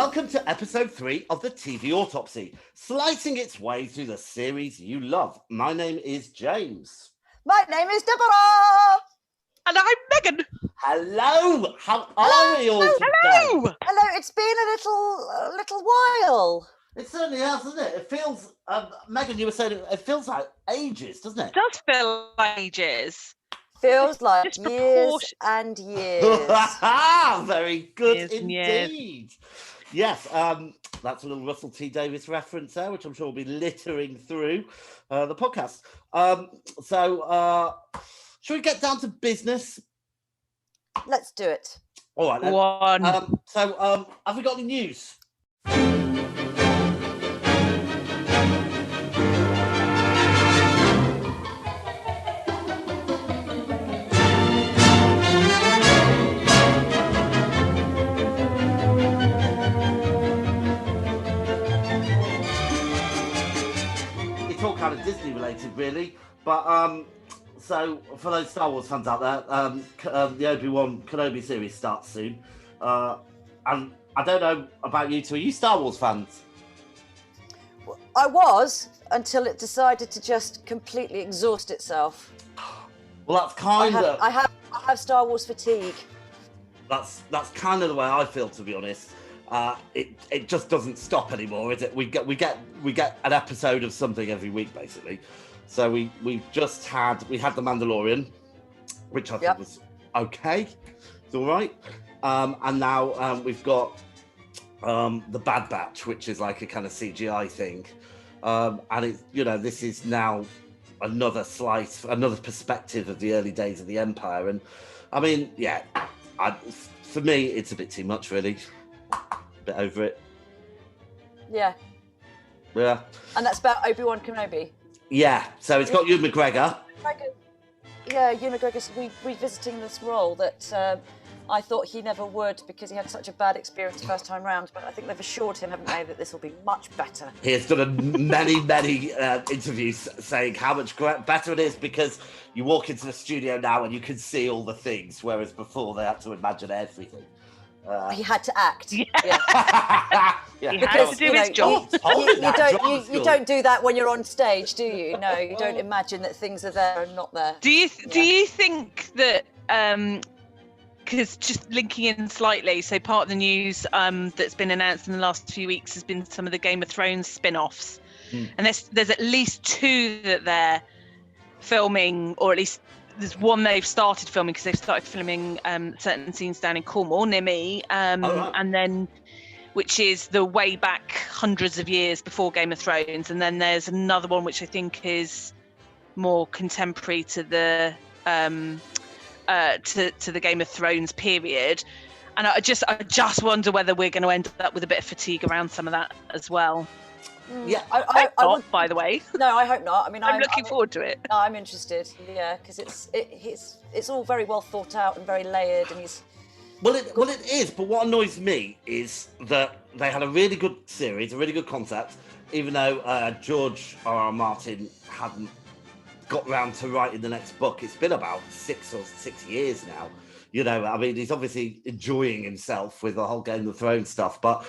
Welcome to episode 3 of the TV Autopsy, slicing its way through the series you love. My name is James. My name is Deborah. And I'm Megan. Hello. How are we all today? Hello. Hello. It's been a little while. It certainly has, doesn't it? It feels, Megan, you were saying it feels like ages, doesn't it? It does feel like ages. Feels like years and years. Very good Years indeed. Yes, that's a little Russel T Davies reference there, which I'm sure will be littering through the podcast. Should we get down to business? Let's do it. All right. Then. Have we got any news? It's all kind of Disney related, really. But so for those Star Wars fans out there, the Obi-Wan Kenobi series starts soon. And I don't know about you two. Are you Star Wars fans? I was until it decided to just completely exhaust itself. Well, that's kind of. I have Star Wars fatigue. That's kind of the way I feel, to be honest. It just doesn't stop anymore, is it? We get an episode of something every week, basically. So we had The Mandalorian, which I think was okay. It's all right. And now we've got The Bad Batch, which is like a kind of CGI thing. And it's, this is now another slice, another perspective of the early days of the Empire. And I mean, yeah, for me, it's a bit too much, really. A bit over it. Yeah. Yeah. And that's about Obi-Wan Kenobi. Yeah. So it's got Ewan McGregor. Yeah, Ewan McGregor's revisiting this role that I thought he never would because he had such a bad experience the first time round. But I think they've assured him, haven't they, that this will be much better. He has done many interviews saying how much better it is because you walk into the studio now and you can see all the things, whereas before they had to imagine everything. He had to act. Yeah. Yeah. He had to do his job. You don't do that when you're on stage, do you? No, you don't imagine that things are there and not there. Do you think that because just linking in slightly, so part of the news that's been announced in the last few weeks has been some of the Game of Thrones spin-offs, and there's at least 2 that they're filming, or at least there's one they've started filming because they've started filming certain scenes down in Cornwall near me, and then which is the way back hundreds of years before Game of Thrones, and then there's another one which I think is more contemporary to the to the Game of Thrones period, and I just wonder whether we're going to end up with a bit of fatigue around some of that as well. Yeah, I hope, by the way. No, I hope not. I mean, I'm looking forward to it. I'm interested. Yeah, because it's all very well thought out and very layered, and he's. Well, it is. But what annoys me is that they had a really good series, a really good concept, even though George R.R. Martin hadn't got round to writing the next book. It's been about 6 years now. I mean, he's obviously enjoying himself with the whole Game of Thrones stuff. But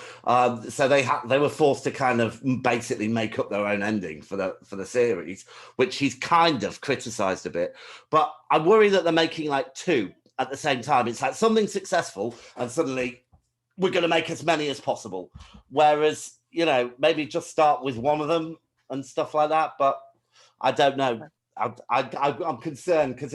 so they were forced to kind of basically make up their own ending for the series, which he's kind of criticised a bit. But I worry that they're making like 2 at the same time. It's like something successful, and suddenly we're going to make as many as possible. Whereas, maybe just start with one of them and stuff like that. But I don't know. I'm concerned because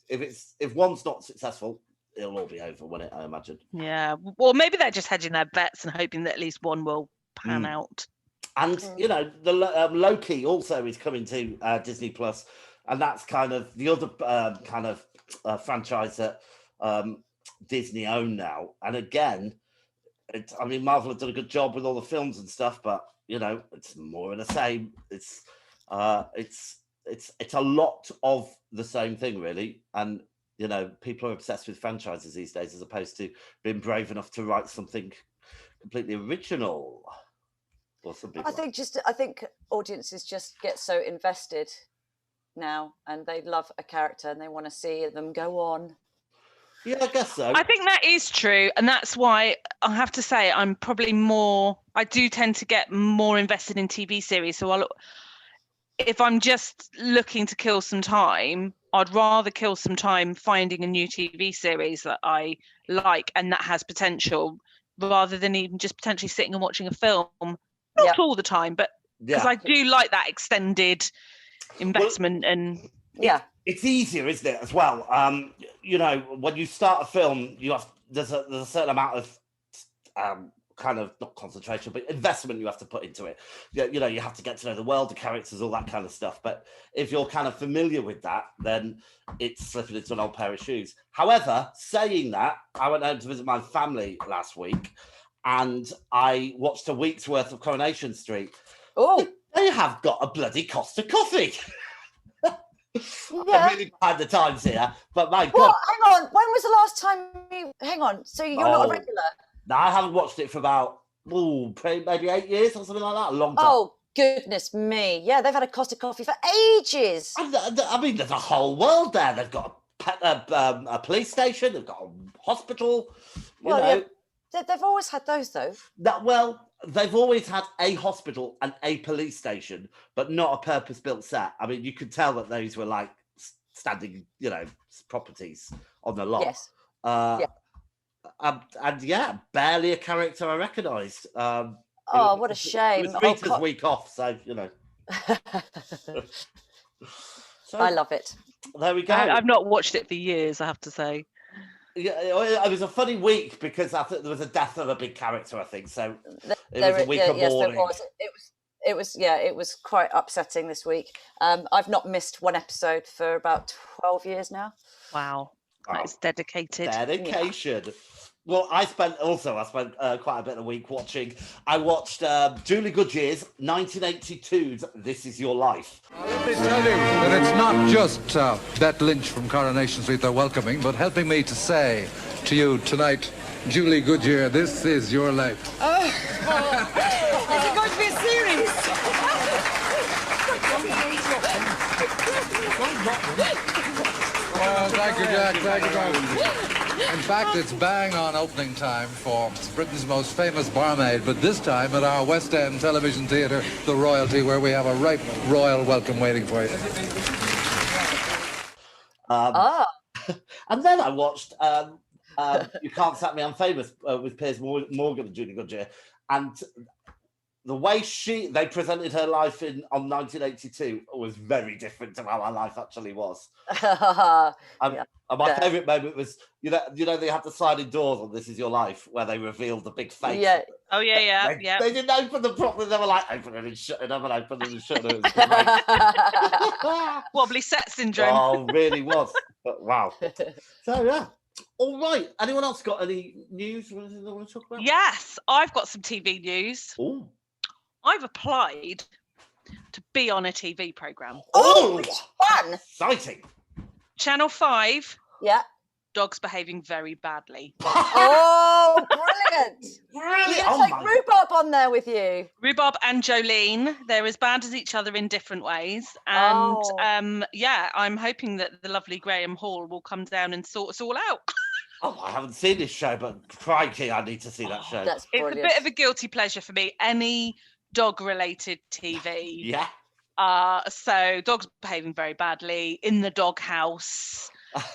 if one's not successful, it'll all be over, won't it? I imagine. Yeah. Well, maybe they're just hedging their bets and hoping that at least one will pan out. And the Loki also is coming to Disney Plus, and that's kind of the other franchise that Disney own now. And again, Marvel have done a good job with all the films and stuff, but it's more of the same. It's a lot of the same thing, really. And people are obsessed with franchises these days, as opposed to being brave enough to write something completely original. Or something. I think audiences just get so invested now, and they love a character and they want to see them go on. Yeah, I guess so. I think that is true, and that's why I have to say I'm probably more. I do tend to get more invested in TV series. So if I'm just looking to kill some time, I'd rather kill some time finding a new TV series that I like and that has potential, rather than even just potentially sitting and watching a film. Not all the time, but because I do like that extended investment It's easier, isn't it, as well? When you start a film, there's a certain amount of kind of not concentration, but investment you have to put into it. You have to get to know the world, the characters, all that kind of stuff. But if you're kind of familiar with that, then it's slipping into an old pair of shoes. However, saying that, I went home to visit my family last week, and I watched a week's worth of Coronation Street. Oh, they have got a bloody Costa coffee. Yeah. I'm really behind the times here, but my God. Well, hang on. When was the last time you... Hang on. So you're not a regular? No, I haven't watched it for about, maybe 8 years or something like that. A long time. Oh, goodness me. Yeah, they've had a Costa coffee for ages. I mean, there's a whole world there. They've got a police station. They've got a hospital. Yeah, they've always had those, though. They've always had a hospital and a police station, but not a purpose-built set. I mean, you could tell that those were like standing, properties on the lot. Yes. Barely a character I recognised. What a shame. It was Rita's week off, so So, I love it. There we go. I've not watched it for years, I have to say. Yeah, it was a funny week because I think there was a death of a big character. I think so. It was a week of mourning. Yes, it was quite upsetting this week. I've not missed one episode for about 12 years now. Wow, that's dedicated. Dedication. Yeah. Well, I spent quite a bit of the week watching. I watched Julie Goodyear's 1982's This Is Your Life. Let me tell you that it's not just Bette Lynch from Coronation Street they're welcoming, but helping me to say to you tonight, Julie Goodyear, this is your life. Is it going to be a series? Well, thank you, Jack. Thank you, Jack. In fact, it's bang on opening time for Britain's most famous barmaid, but this time at our West End television theatre, the Royalty, where we have a right royal welcome waiting for you. And then I watched You Can't Sack Me, I'm Famous with Piers Morgan and Julie Goodyear, and the way they presented her life on 1982 was very different to how her life actually was. And my favourite moment was, they had the sliding doors on This Is Your Life where they revealed the big face. Yeah. Oh, yeah. They didn't open them properly. They were like, opening and shutting them and opening and shutting them. It was great. Wobbly set syndrome. Oh, really was. But wow. So, yeah. All right. Anyone else got any news or anything they want to talk about? Yes, I've got some TV news. Ooh. I've applied to be on a TV programme. Oh, fun! Exciting. Channel 5. Yeah. Dogs behaving very badly. Oh, brilliant! Brilliant! You're going to take Rhubarb on there with you. Rhubarb and Jolene, they're as bad as each other in different ways. And I'm hoping that the lovely Graham Hall will come down and sort us all out. Oh, I haven't seen this show, but crikey, I need to see that show. That's brilliant. It's a bit of a guilty pleasure for me. Any dog-related TV. Yeah. So dogs behaving very badly in the doghouse.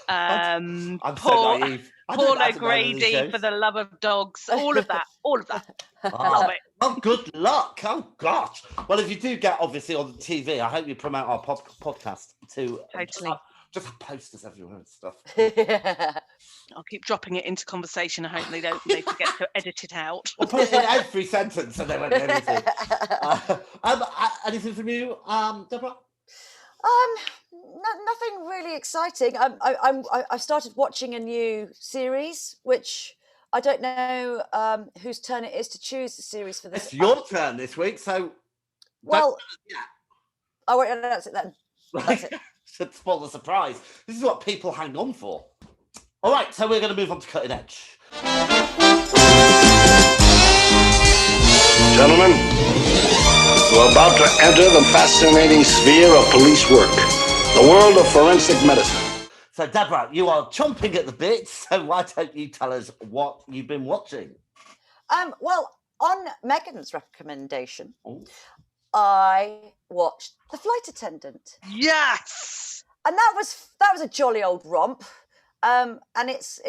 I'm Paul, so naive. Paul O'Grady for the love of dogs. All of that. Love it. Oh, good luck. Oh, gosh. Well, if you do get, obviously, on the TV, I hope you promote our podcast to Totally. Just have posters everywhere and stuff. I'll keep dropping it into conversation. I hope they forget to edit it out. We'll put it in every sentence and they won't do anything. Anything from you, Deborah? Nothing really exciting. I started watching a new series, which I don't know whose turn it is to choose the series for this. It's your turn this week, so. Well, I won't announce it then. That's it. Should spoil the surprise. This is what people hang on for. All right, so we're going to move on to Cutting Edge. Gentlemen, we're about to enter the fascinating sphere of police work, the world of forensic medicine. So, Deborah, you are chomping at the bit. So, why don't you tell us what you've been watching? Well, on Megan's recommendation, Oh. I watched The Flight Attendant. Yes. And that was a jolly old romp. And it's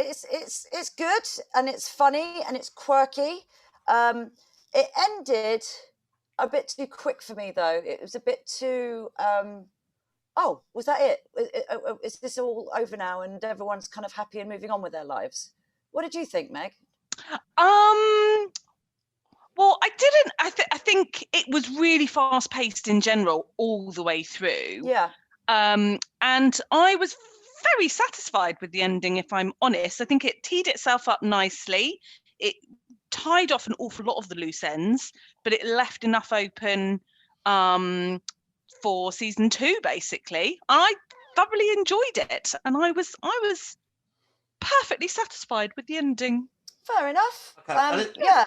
good and it's funny and it's quirky. It ended a bit too quick for me though. It was a bit too oh, was that it? Is this all over now and everyone's kind of happy and moving on with their lives? What did you think, Meg? Well, I didn't. I think it was really fast paced in general all the way through. Yeah. And I was very satisfied with the ending, if I'm honest. I think it teed itself up nicely. It tied off an awful lot of the loose ends, but it left enough open for season 2, basically. I thoroughly enjoyed it, and I was perfectly satisfied with the ending. Fair enough. Okay. Yeah.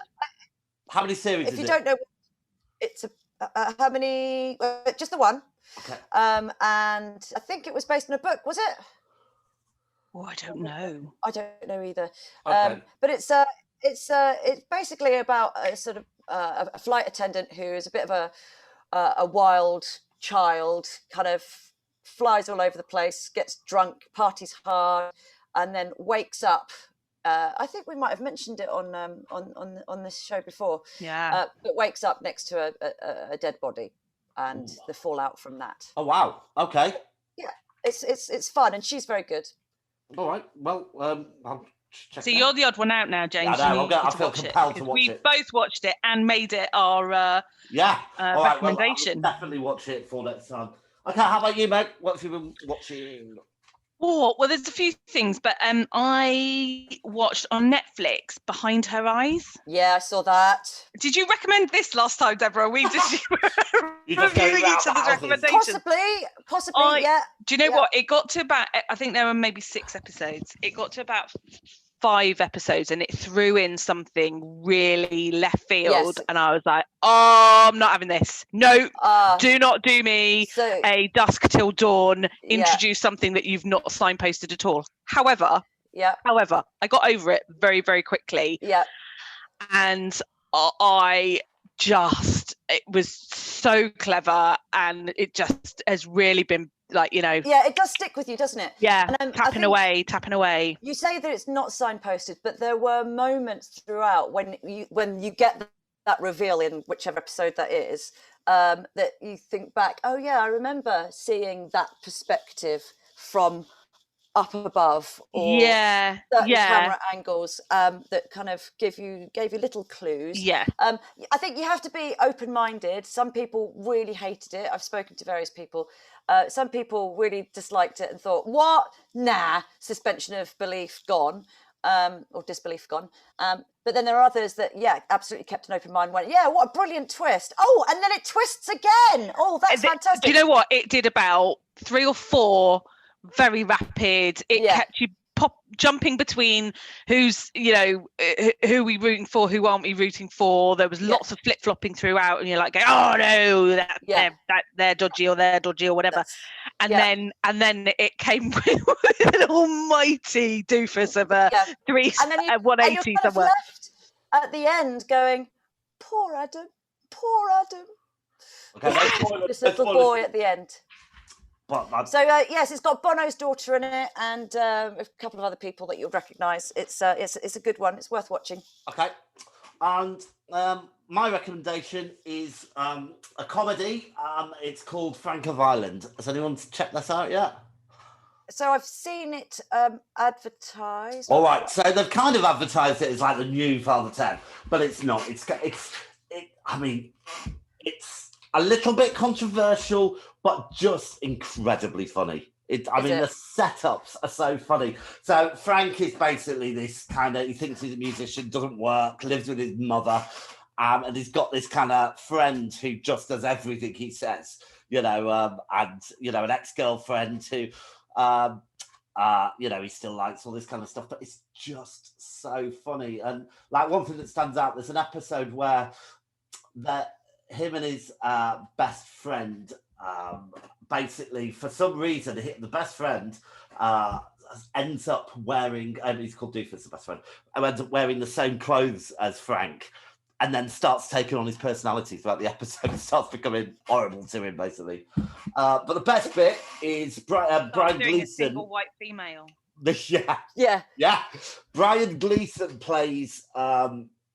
How many series If is you it? don't know, it's how many? Just the one. Okay. And I think it was based on a book. Was it? Oh, I don't know. I don't know either. Okay. But it's basically about a sort of a flight attendant who is a bit of a wild child, kind of flies all over the place, gets drunk, parties hard, and then wakes up. I think we might have mentioned it on this show before. Yeah. But wakes up next to a dead body, and the fallout from that. Oh wow. Okay. Yeah, it's fun, and she's very good. All right. Well, I'll check. So it you're out. the odd one out now, James. Yeah, I know, You need I to feel watch compelled to because watch we've it. both watched it and made it our All right, well, recommendation. I'll definitely watch it for next time. Okay. How about you, Meg? What have you been watching? Oh, well, there's a few things, but I watched on Netflix Behind Her Eyes. Yeah, I saw that. Did you recommend this last time, Deborah? We just You just go reviewing round each other's houses. recommendations. Possibly, yeah. Do you know what? It got to about, I think there were maybe 6 episodes. It got to about 5 episodes and it threw in something really left field. Yes. And I was like, oh, I'm not having this. No, do not do me So, a dusk till dawn, Yeah. introduce something that you've not signposted at all. However, yeah, I got over it very, very quickly. yeah. And it was so clever and it just has really been like, Yeah, it does stick with you, doesn't it? yeah, And, tapping away. You say that it's not signposted, but there were moments throughout when you get that reveal in whichever episode that is, that you think back, oh yeah, I remember seeing that perspective from up above, or certain camera angles that kind of gave you little clues. Yeah. I think you have to be open-minded. Some people really hated it. I've spoken to various people. Some people really disliked it and thought, what? Nah, suspension of belief gone, or disbelief gone. But then there are others that, absolutely kept an open mind. Went, yeah, what a brilliant twist. Oh, and then it twists again. Oh, that's fantastic. Do you know what? It did about 3 or 4 very rapid. It kept you jumping between who's, who we rooting for, who aren't we rooting for. There was lots of flip-flopping throughout, and you're like going, oh no, they're dodgy or whatever. And then it came with an almighty doofus of a 180 somewhere. Left at the end going, poor Adam. Okay, this little boy at the end. So yes, it's got Bono's daughter in it, and a couple of other people that you'll recognise. It's a good one. It's worth watching. Okay, and my recommendation is a comedy. It's called Frank of Ireland. Has anyone checked this out yet? So I've seen it advertised. All right, so they've kind of advertised it as like the new Father Ted, but it's not. It's a little bit controversial, but just incredibly funny. The setups are so funny. So Frank is basically this kind of, he thinks he's a musician, doesn't work, lives with his mother, and he's got this kind of friend who just does everything he says, and an ex-girlfriend who, he still likes all this kind of stuff, but it's just so funny. And like one thing that stands out, there's an episode where him and his best friend basically, for some reason, the best friend ends up wearing, he's called Doofus, the best friend, ends up wearing the same clothes as Frank, and then starts taking on his personality throughout the episode and starts becoming horrible to him, basically. But the best bit is Brian Doing a Gleason. single white female. Yeah. Brian Gleason plays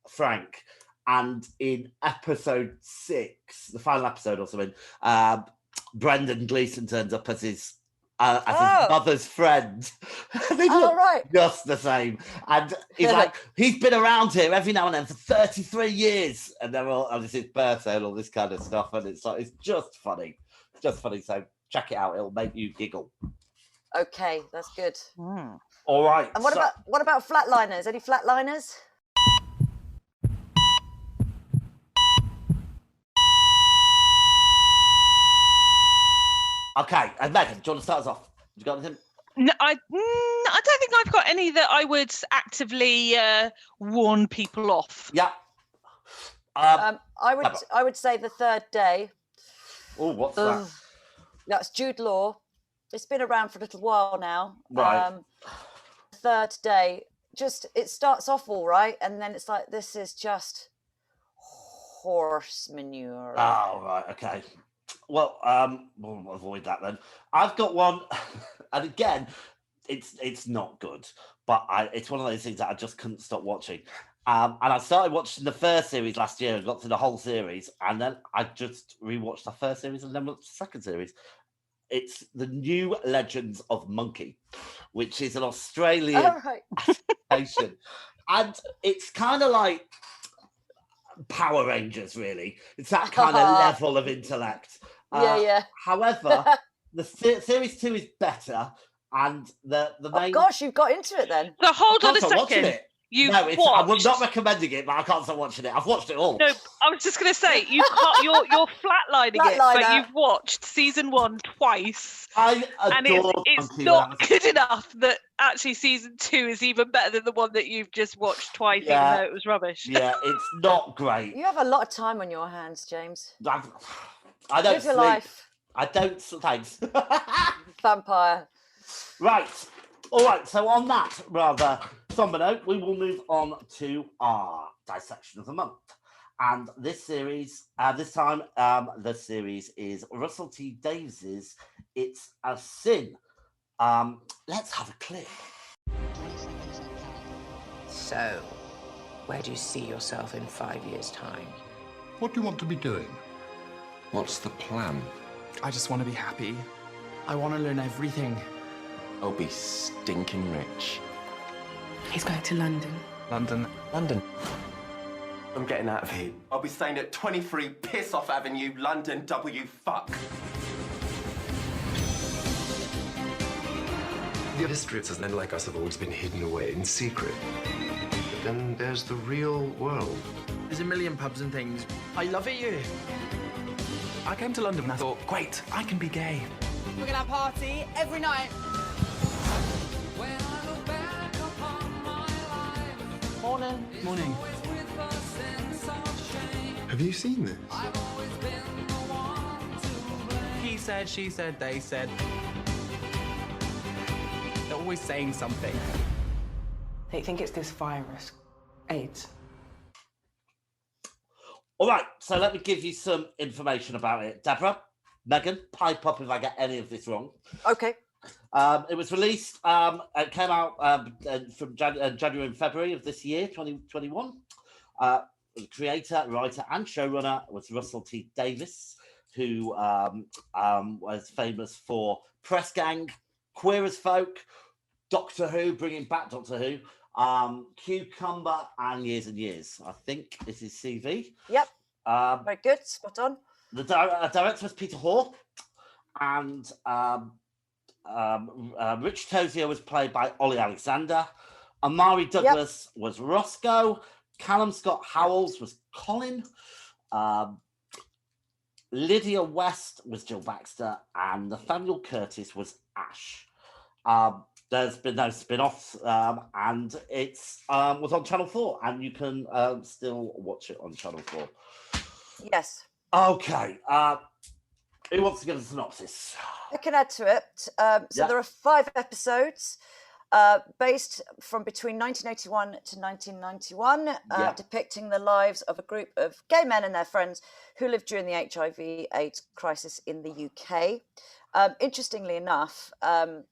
Frank, and in episode 6, the final episode or something, Brendan Gleeson turns up as his mother's friend. They look just the same. And he's like, he's been around here every now and then for 33 years. And they're all, this is his birthday and all this kind of stuff. And it's like, it's just funny. It's just funny. So check it out. It'll make you giggle. Okay, that's good. All right. And what about flatliners? Any flatliners? Okay, and Megan, do you want to start us off? You got anything? No, I don't think I've got any that I would actively warn people off. Yeah. I would say The Third Day. Oh, what's that? That's Jude Law. It's been around for a little while now. Right. Third Day. It starts off all right, and then it's like, this is just horse manure. Oh, right. Okay. Well, we'll avoid that then. I've got one, and again, it's not good, but it's one of those things that I just couldn't stop watching. And I started watching the first series last year and got through the whole series, and then I just rewatched the first series and then watched the second series. It's The New Legends of Monkey, which is an Australian adaptation, and it's kind of like Power Rangers, really. It's that kind of level of intellect. However, the series 2 is better, and the main. Oh gosh, you've got into it then. So hold on a second. I'm not recommending it, but I can't stop watching it. I've watched it all. No, I was just going to say you can't. You're flatlining it, but you've watched season 1 twice. I adore it's not good enough that actually season 2 is even better than the one that you've just watched twice, even though it was rubbish. Yeah, it's not great. You have a lot of time on your hands, James. I don't Live your life. I don't. Thanks. Vampire. Right. All right. So on that rather somber note, we will move on to our dissection of the month. And this series, this time, the series is Russel T Davies' It's a Sin. Let's have a clip. So, where do you see yourself in 5 years' time? What do you want to be doing? What's the plan? I just want to be happy. I want to learn everything. I'll be stinking rich. He's going to London. London. I'm getting out of here. I'll be staying at 23 Piss Off Avenue, London, W fuck. The districts and men like us have always been hidden away in secret. But then there's the real world. There's a million pubs and things. I love it here. I came to London and I thought, great, I can be gay. We're gonna party every night. Morning. Have you seen this? He said, she said, they said. They're always saying something. They think it's this virus, AIDS. All right, so let me give you some information about it. Deborah, Megan, pipe up if I get any of this wrong. Okay. It was released, it came out from January and February of this year, 2021. The creator, writer, and showrunner was Russel T Davies, who was famous for Press Gang, Queer as Folk, Doctor Who, bringing back Doctor Who, Cucumber, and Years. I think is his CV. Yep. Very good. Spot on. The director was Peter Hoare, and Rich Tozier was played by Ollie Alexander. Amari Douglas was Roscoe. Callum Scott Howells was Colin. Lydia West was Jill Baxter, and Nathaniel Curtis was Ash. There's been no spin-offs, and it's was on Channel 4, and you can still watch it on Channel 4. Yes. Okay. Who wants to give a synopsis? I can add to it. So there are 5 episodes based from between 1981 to 1991, depicting the lives of a group of gay men and their friends who lived during the HIV/AIDS crisis in the UK. Interestingly enough, the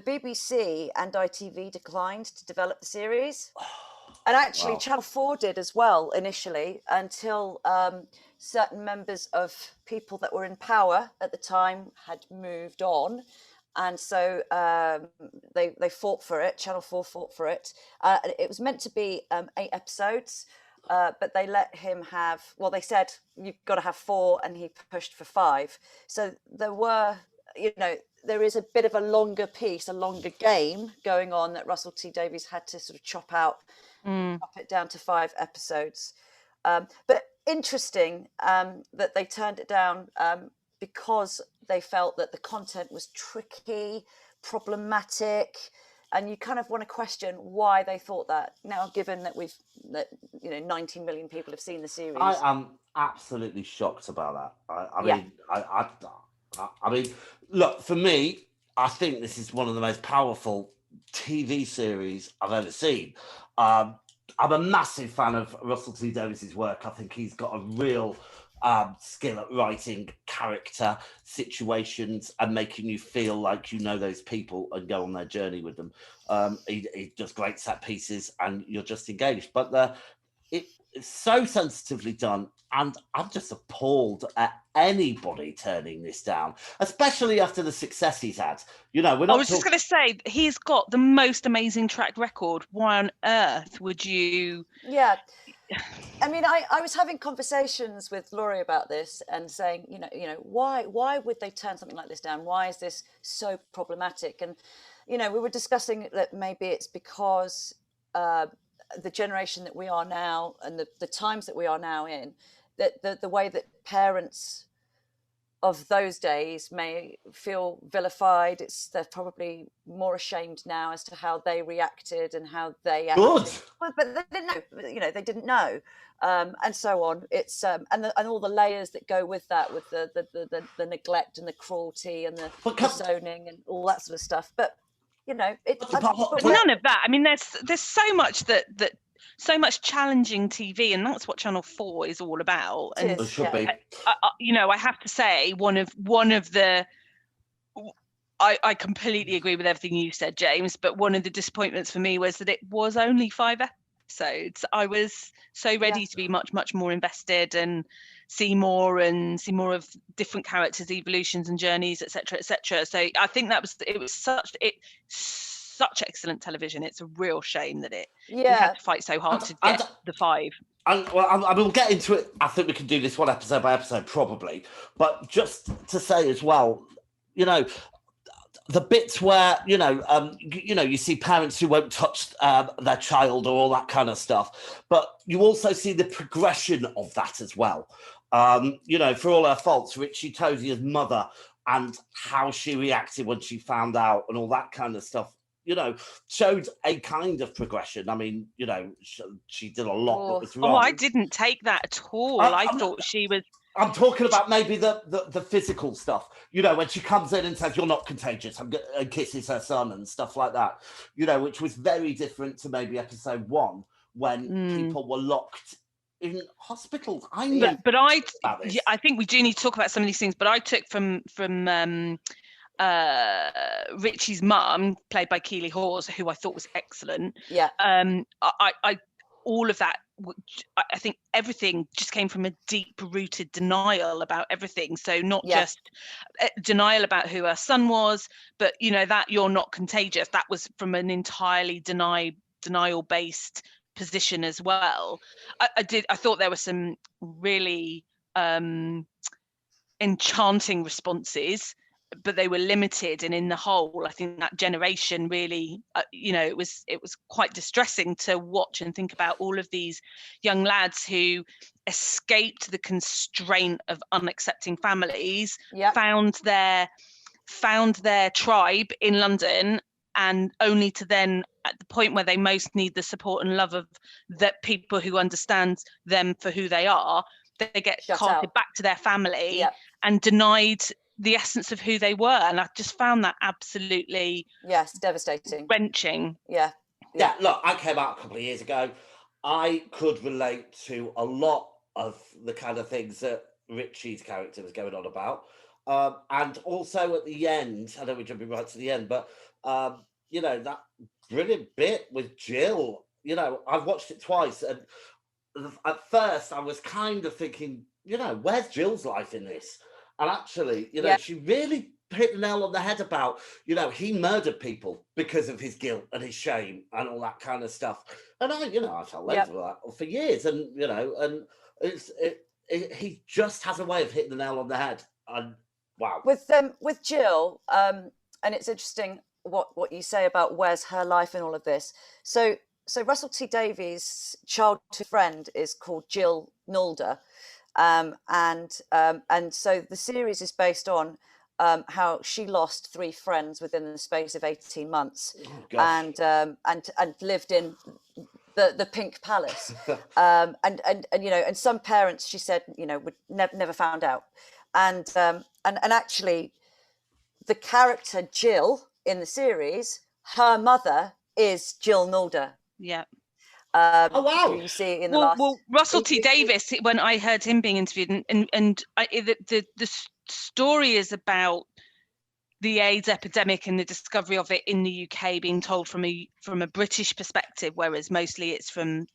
BBC and ITV declined to develop the series. And actually, Channel 4 did as well initially, until certain members of people that were in power at the time had moved on. And so they fought for it. Channel 4 fought for it. It was meant to be 8 episodes, but they let him have, well, they said, you've got to have 4, and he pushed for 5. So there were, there is a bit of a longer piece, a longer game going on that Russel T Davies had to sort of chop it down to 5 episodes. But interesting that they turned it down because they felt that the content was tricky, problematic, and you kind of want to question why they thought that. Now, given that 19 million people have seen the series, I am absolutely shocked about that. I mean, look, for me, I think this is one of the most powerful TV series I've ever seen. I'm a massive fan of Russel T Davies' work. I think he's got a real skill at writing character, situations, and making you feel like you know those people and go on their journey with them. He does great set pieces, and you're just engaged. But it's so sensitively done, and I'm just appalled at anybody turning this down, especially after the success he's had. We're not. I was just going to say, he's got the most amazing track record. Why on earth would you? Yeah. I mean, I was having conversations with Laurie about this and saying, why would they turn something like this down? Why is this so problematic? And, we were discussing that maybe it's because the generation that we are now and the times that we are now in, that the way that parents of those days may feel vilified, they're probably more ashamed now as to how they reacted and how they acted. Good. But they didn't know, they didn't know, and so on. It's and all the layers that go with that, with the neglect and the cruelty and the disowning and all that sort of stuff. But but none of that. I mean, there's so much that so much challenging TV, and that's what Channel 4 is all about. And it should be. I have to say, one of the. I completely agree with everything you said, James. But one of the disappointments for me was that it was only 5 episodes. I was so ready to be much, much more invested and see more of different characters' evolutions and journeys, etc., etc. So I think it was such excellent television. It's a real shame that we had to fight so hard to get the 5. I will get into it. I think we can do this one episode by episode, probably. But just to say as well, the bits where you see parents who won't touch their child or all that kind of stuff, but you also see the progression of that as well. For all her faults, Richie Tozier's mother and how she reacted when she found out and all that kind of stuff, showed a kind of progression. I mean, she did a lot that was wrong. I didn't take that at all. I thought she was. I'm talking about maybe the physical stuff, when she comes in and says, "You're not contagious," and kisses her son and stuff like that, which was very different to maybe episode 1 when people were locked in hospitals. I think we do need to talk about some of these things, but I took from Richie's mum, played by Keely Hawes, who I thought was excellent. Yeah. I all of that, I think everything just came from a deep-rooted denial about everything. So not just denial about who her son was, but that you're not contagious. That was from an entirely denial-based position as well. I thought there were some really enchanting responses, but they were limited, and in the whole, I think that generation really, it was quite distressing to watch and think about all of these young lads who escaped the constraint of unaccepting families, found their tribe in London, and only to then, at the point where they most need the support and love of the people who understand them for who they are, they get Shut carted out. back to their family Yeah. and denied the essence of who they were. And I just found that absolutely devastating, wrenching. Yeah. Look, I came out a couple of years ago. I could relate to a lot of the kind of things that Richie's character was going on about. And also at the end, I know we're jumping right to the end, but you know, that brilliant bit with Jill, you know, I've watched it twice, and at first I was kind of thinking, you know, where's Jill's life in this? And actually, you know, she really hit the nail on the head about, you know, he murdered people because of his guilt and his shame and all that kind of stuff. And I, you know, I felt loads of that for years, and you know, and he just has a way of hitting the nail on the head. And wow. With Jill, and it's interesting what you say about where's her life in all of this. So Russell T Davies' childhood friend is called Jill Nalder, and so the series is based on how she lost 3 friends within the space of 18 months, and lived in the Pink Palace, and you know, and some parents, she said, you know, would never found out, and actually, the character Jill in the series, her mother is Jill Nalder. Yeah. Oh wow! You see in the last. Well, Russell T Davies, when I heard him being interviewed, and the story is about the AIDS epidemic and the discovery of it in the UK being told from a British perspective, whereas mostly it's from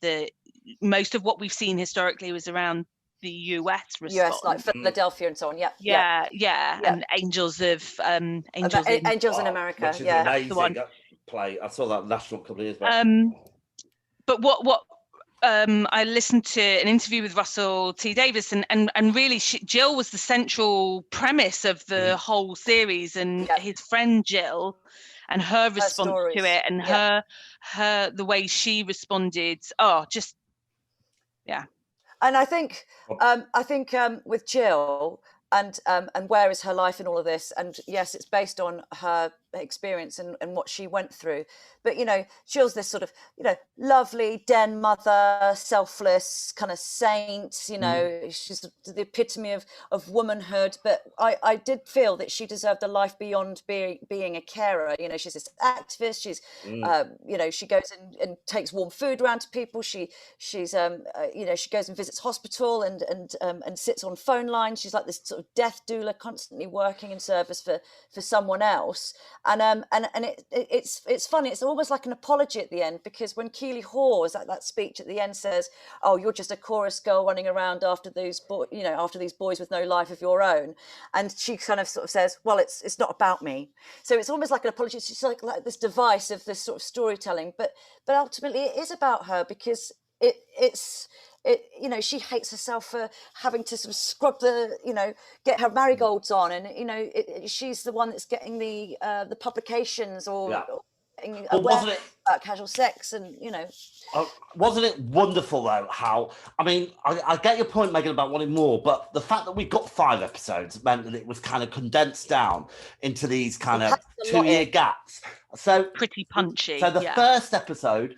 most of what we've seen historically was around the US response. US, like Philadelphia and so on. Yeah. And Angels in America. Which is an amazing play. I saw that national couple of years back. But what I listened to an interview with Russell T Davies, and really Jill was the central premise of the whole series, and his friend Jill and her response to it, and her the way she responded. And I think with Jill and where is her life in all of this, and yes, it's based on her experience and what she went through, but you know, Jill's this sort of, you know, lovely den mother, selfless kind of saint, you know, she's the epitome of womanhood, but I did feel that she deserved a life beyond being a carer. You know, she's this activist, she's you know, she goes and takes warm food around to people, she's you know, she goes and visits hospital and sits on phone lines. She's like this sort of death doula, constantly working in service for someone else. And it's funny. It's almost like an apology at the end, because when Keely Hawes at that speech at the end says, "Oh, you're just a chorus girl running around after these boys with no life of your own," and she kind of sort of says, "Well, it's not about me." So it's almost like an apology. It's just like this device of this sort of storytelling, but ultimately it is about her, because it's you know, she hates herself for having to sort of scrub get her marigolds on, and you know, she's the one that's getting the publications or getting aware about casual sex, and you know. Wasn't it wonderful though how, I mean, I get your point, Megan, about wanting more, but the fact that we got 5 episodes meant that it was kind of condensed down into these kind of 2-year gaps. So pretty punchy. So the first episode,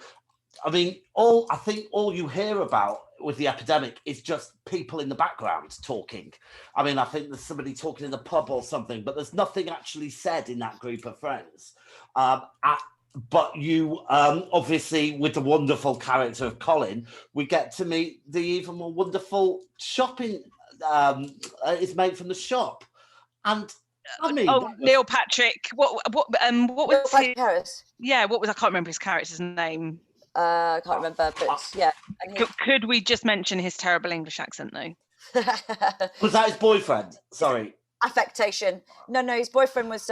I mean, I think all you hear about with the epidemic is just people in the background talking. I mean, I think there's somebody talking in the pub or something, but there's nothing actually said in that group of friends. But you, obviously, with the wonderful character of Colin, we get to meet the even more wonderful shopping his mate from the shop. And I mean, Neil Patrick. What was Neil Patrick? Yeah, what was, I can't remember his character's name. I can't remember, but yeah. Could we just mention his terrible English accent though? Was that his boyfriend? Sorry. Affectation. No, his boyfriend was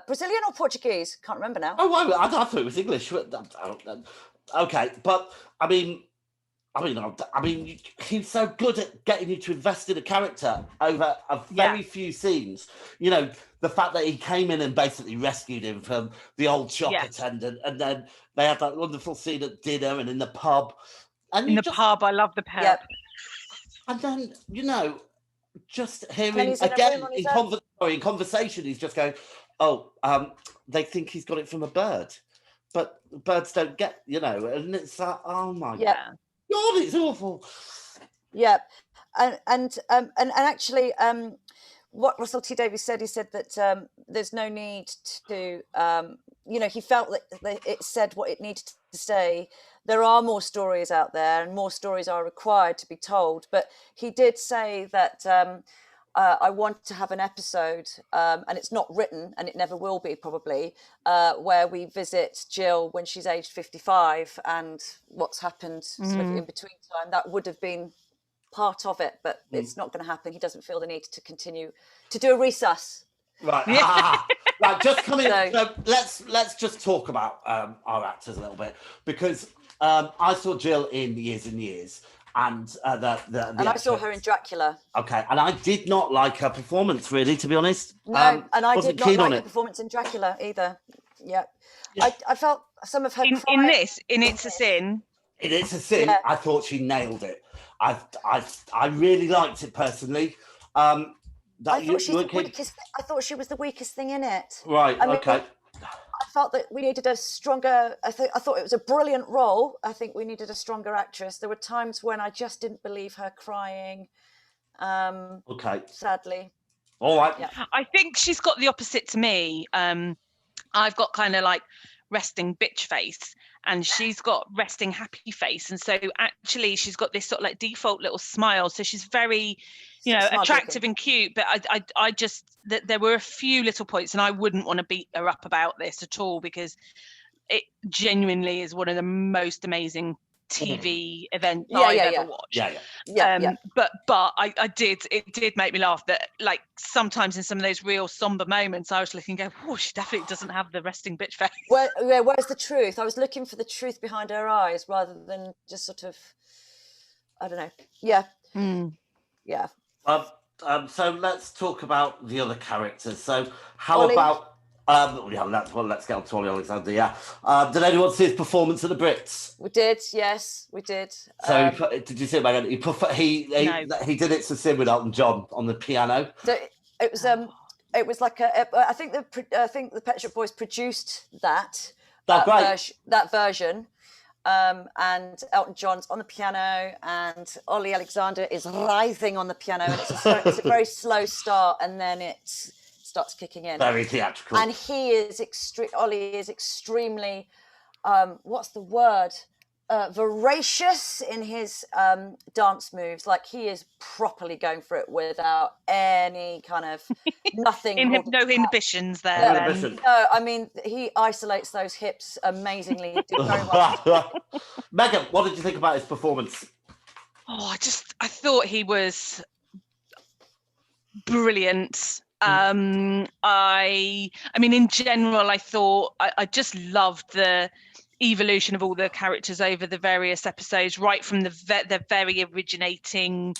Brazilian or Portuguese? Can't remember now. Oh, I thought it was English. Okay, but I mean, he's so good at getting you to invest in a character over a very few scenes. You know, the fact that he came in and basically rescued him from the old shop attendant, and then they had that wonderful scene at dinner and in the pub. And pub, I love the pub. Yep. And then, you know, just hearing again in conversation, he's just going, they think he's got it from a bird, but birds don't get, you know, and it's like, oh my God, it's awful. Yeah, and actually, what Russell T Davies said, he said that there's no need to, he felt that it said what it needed to say. There are more stories out there, and more stories are required to be told. But he did say that I want to have an episode, and it's not written, and it never will be probably, where we visit Jill when she's aged 55 and what's happened sort of in between time. That would have been part of it, but it's not going to happen. He doesn't feel the need to continue to do a resus. Right. Right. Just coming. So let's just talk about our actors a little bit, because I saw Jill in Years and Years, and I saw her in Dracula. Okay, and I did not like her performance, really, to be honest. No, and I did not like her performance in Dracula either. Yeah. I felt some of her in It's a Sin. In It's a Sin, I thought she nailed it. I really liked it personally. I thought she was the weakest thing in it. Right. Okay. I felt that we needed a stronger. I thought it was a brilliant role. I think we needed a stronger actress. There were times when I just didn't believe her crying. Okay. Sadly. All right. Yeah. I think she's got the opposite to me. I've got kind of like resting bitch face, and she's got resting happy face, and so actually she's got this sort of like default little smile, so she's very attractive and cute, but I just there were a few little points, and I wouldn't want to beat her up about this at all, because it genuinely is one of the most amazing TV events I've ever watched. But it did make me laugh that, like, sometimes in some of those real somber moments I was looking and go, she definitely doesn't have the resting bitch face. Where's the truth? I was looking for the truth behind her eyes rather than just sort of, I don't know. Yeah. So let's talk about the other characters. So how about let's get on to Ollie Alexander. Did anyone see his performance at the Brits? We did, yes, we did. So did you see it, Megan? He did It's a Sin with Elton John on the piano. So it was like I think the Pet Shop Boys produced that version. And Elton John's on the piano, and Ollie Alexander is writhing on the piano, and it's a very slow start, and then it starts kicking in. Very theatrical. And Ollie is extremely, what's the word? Voracious in his dance moves. Like, he is properly going for it without any kind of nothing. No inhibitions there. No, I mean, he isolates those hips amazingly. He did very well. Megan, what did you think about his performance? I thought he was brilliant. I mean, in general, I thought I just loved the evolution of all the characters over the various episodes, right from the very originating,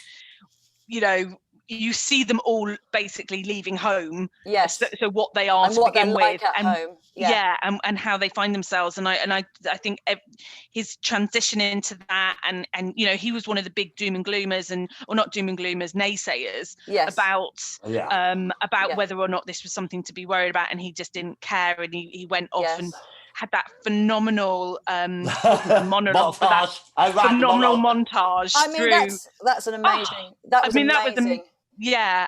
you see them all basically leaving home. Yes. So what they are and to what begin they're with, like at home. And how they find themselves, and I think his transition into that, and he was one of the big doom and gloomers, naysayers about whether or not this was something to be worried about, and he just didn't care, and he went off and had that phenomenal monologue, montage. I mean, that's an amazing. That was amazing.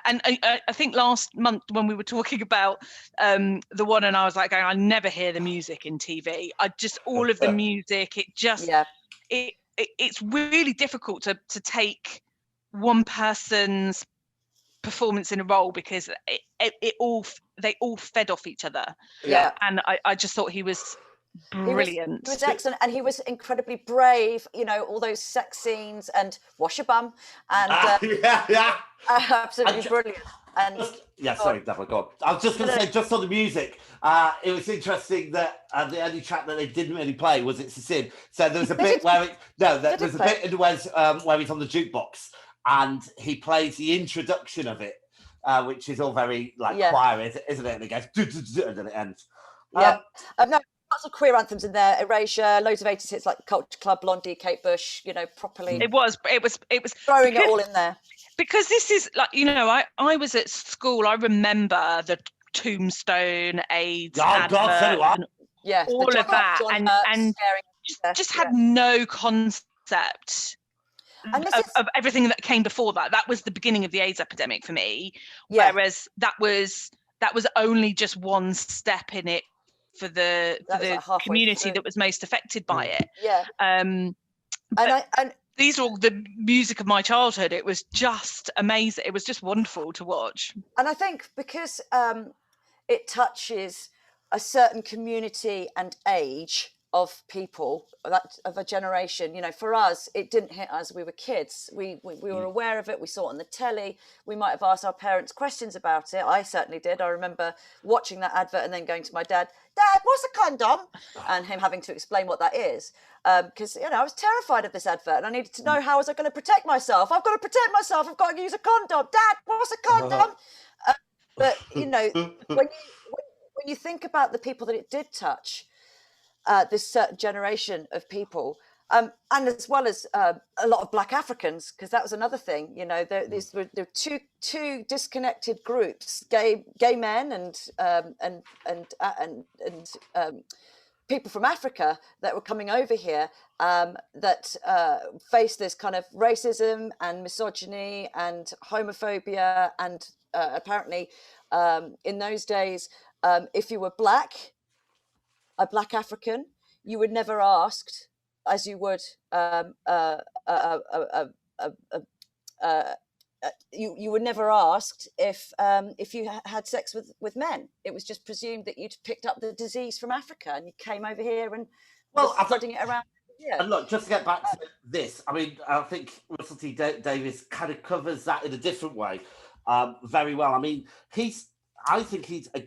And I think last month when we were talking about the one, and I was like, I never hear the music in TV. All of the music, it's really difficult to take one person's performance in a role, because they all fed off each other. And I just thought he was brilliant. He was excellent, and he was incredibly brave. All those sex scenes and wash your bum, and absolutely brilliant. And sorry, definitely go on. I was just going to say, just on the music, it was interesting that the only track that they didn't really play was It's a Sin. So there was a bit where there's a bit in where he's on the jukebox, and he plays the introduction of it, which is all very choir, isn't it? And it goes and then it ends. No, lots of queer anthems in there. Erasure, loads of 80s hits like Culture Club, Blondie, Kate Bush. Properly. It was throwing it all in there. Because this is like, I was at school. I remember the Tombstone AIDS advert, all of that, and just had no concept And this of everything that came before that. That was the beginning of the AIDS epidemic for me. Yeah. Whereas that was only just one step in it for the like community through. that was most affected by it. Yeah. And these are all the music of my childhood. It was just amazing. It was just wonderful to watch. And I think because it touches a certain community and age of people, of a generation, you know, for us, it didn't hit us. We were kids. We were aware of it. We saw it on the telly. We might have asked our parents questions about it. I certainly did. I remember watching that advert and then going to my dad, "Dad, what's a condom?" And him having to explain what that is. Because, you know, I was terrified of this advert and I needed to know, how was I going to protect myself? I've got to protect myself. I've got to use a condom. Dad, what's a condom? But, you know, when you think about the people that it did touch, this certain generation of people, and as well as a lot of Black Africans, because that was another thing. You know, there were two disconnected groups: gay men and people from Africa that were coming over here that faced this kind of racism and misogyny and homophobia, and apparently in those days, if you were Black, a Black African, you were never asked, as you would you were never asked if you had sex with men. It was just presumed that you'd picked up the disease from Africa and you came over here and spreading it around. Yeah. And look, just to get back to this, I mean, I think Russel T Davies kind of covers that in a different way very well. I mean, I think he's a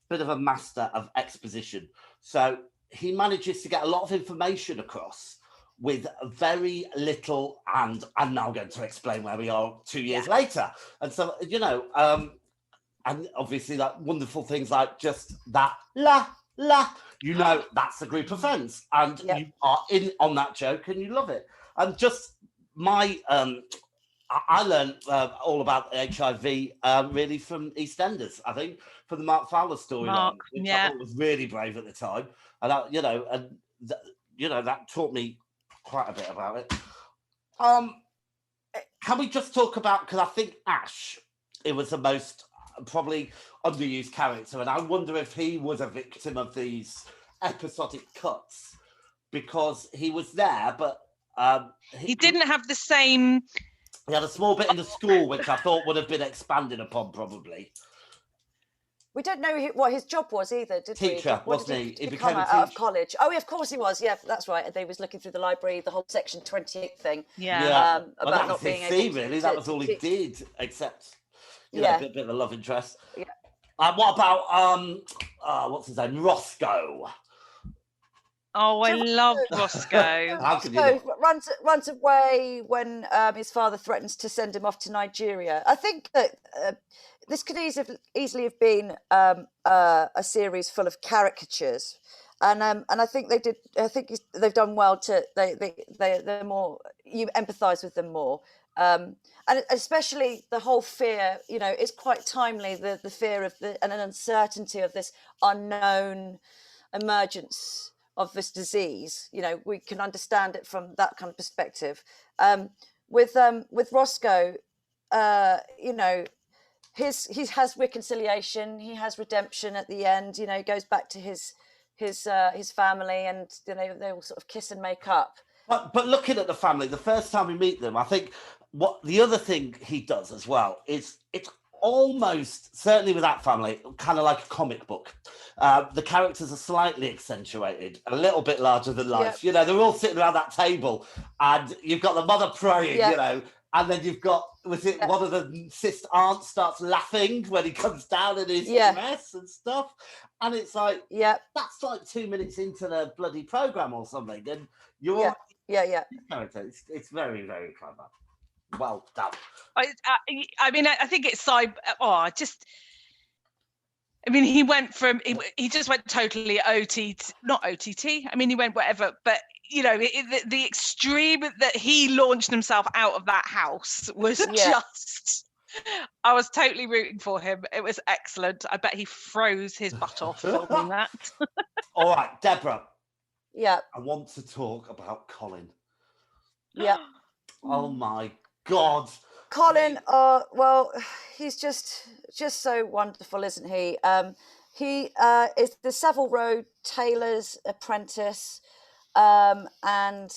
bit of a master of exposition. So he manages to get a lot of information across with very little, and I'm now going to explain where we are 2 years later. And so, you know, and obviously that wonderful things like just that la, you know, that's the group of friends. And you are in on that joke and you love it. And just my, I learned all about HIV really from EastEnders, I think, from the Mark Fowler storyline, which I thought was really brave at the time. And, that taught me quite a bit about it. Can we just talk about, because I think Ash, it was the most probably underused character, and I wonder if he was a victim of these episodic cuts, because he was there, but he didn't have the same. He had a small bit in the school, which I thought would have been expanded upon, probably. We don't know what his job was either, did we? Teacher, wasn't he? He became became out of college. Oh, yeah, of course he was. Yeah, that's right. They was looking through the library, the whole Section 28 thing. Yeah. About that not was being his able thing, really. That was all he did, except you know, a bit of a love interest. Yeah. What about what's his name? Roscoe. Oh, I love Roscoe. How could you so runs away when his father threatens to send him off to Nigeria. I think that this could easily have been a series full of caricatures, and I think they did. I think they've done well to they're more, you empathise with them more, and especially the whole fear. You know, it's quite timely, the fear of and an uncertainty of this unknown emergence of this disease. You know, we can understand it from that kind of perspective. With Roscoe, you know, he has reconciliation, he has redemption at the end. You know, he goes back to his family, and you know, they all sort of kiss and make up. But looking at the family, the first time we meet them, I think what the other thing he does as well is it's almost, certainly with that family, kind of like a comic book. The characters are slightly accentuated, a little bit larger than life. You know, they're all sitting around that table, and you've got the mother praying, you know, and then you've got, one of the sister aunts starts laughing when he comes down in his dress and stuff. And it's like, that's like 2 minutes into the bloody program or something. And you're character. It's very, very clever. Well done. I mean, I think it's I mean, he went from, he just went totally not OTT. I mean, he went whatever, but you know, the extreme that he launched himself out of that house was just, I was totally rooting for him. It was excellent. I bet he froze his butt off filming that. All right, Deborah. Yeah. I want to talk about Colin. Yeah. Oh my God. Colin, well, he's just so wonderful, isn't he? He is the Savile Row tailor's apprentice, and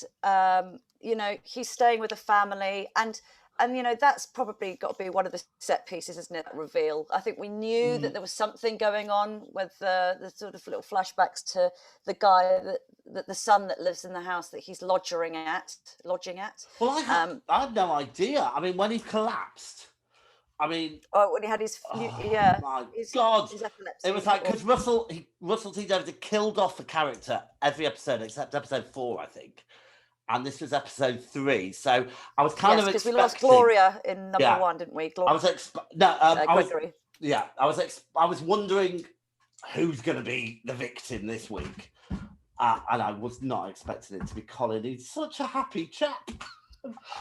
you know, he's staying with a family, and you know, that's probably got to be one of the set pieces, isn't it? That reveal. I think we knew that there was something going on with the sort of little flashbacks to the guy that the son that lives in the house that he's lodging at. Well, I had no idea. I mean, when he collapsed, I mean, when he had his my God, his epilepsy. it was like because Russell T Davies had killed off a character every episode except episode 4, I think, and this was episode 3. So I was kind of because expecting... we lost Gloria in number 1, didn't we? I was Gregory. I was wondering who's going to be the victim this week, and I was not expecting it to be Colin. He's such a happy chap.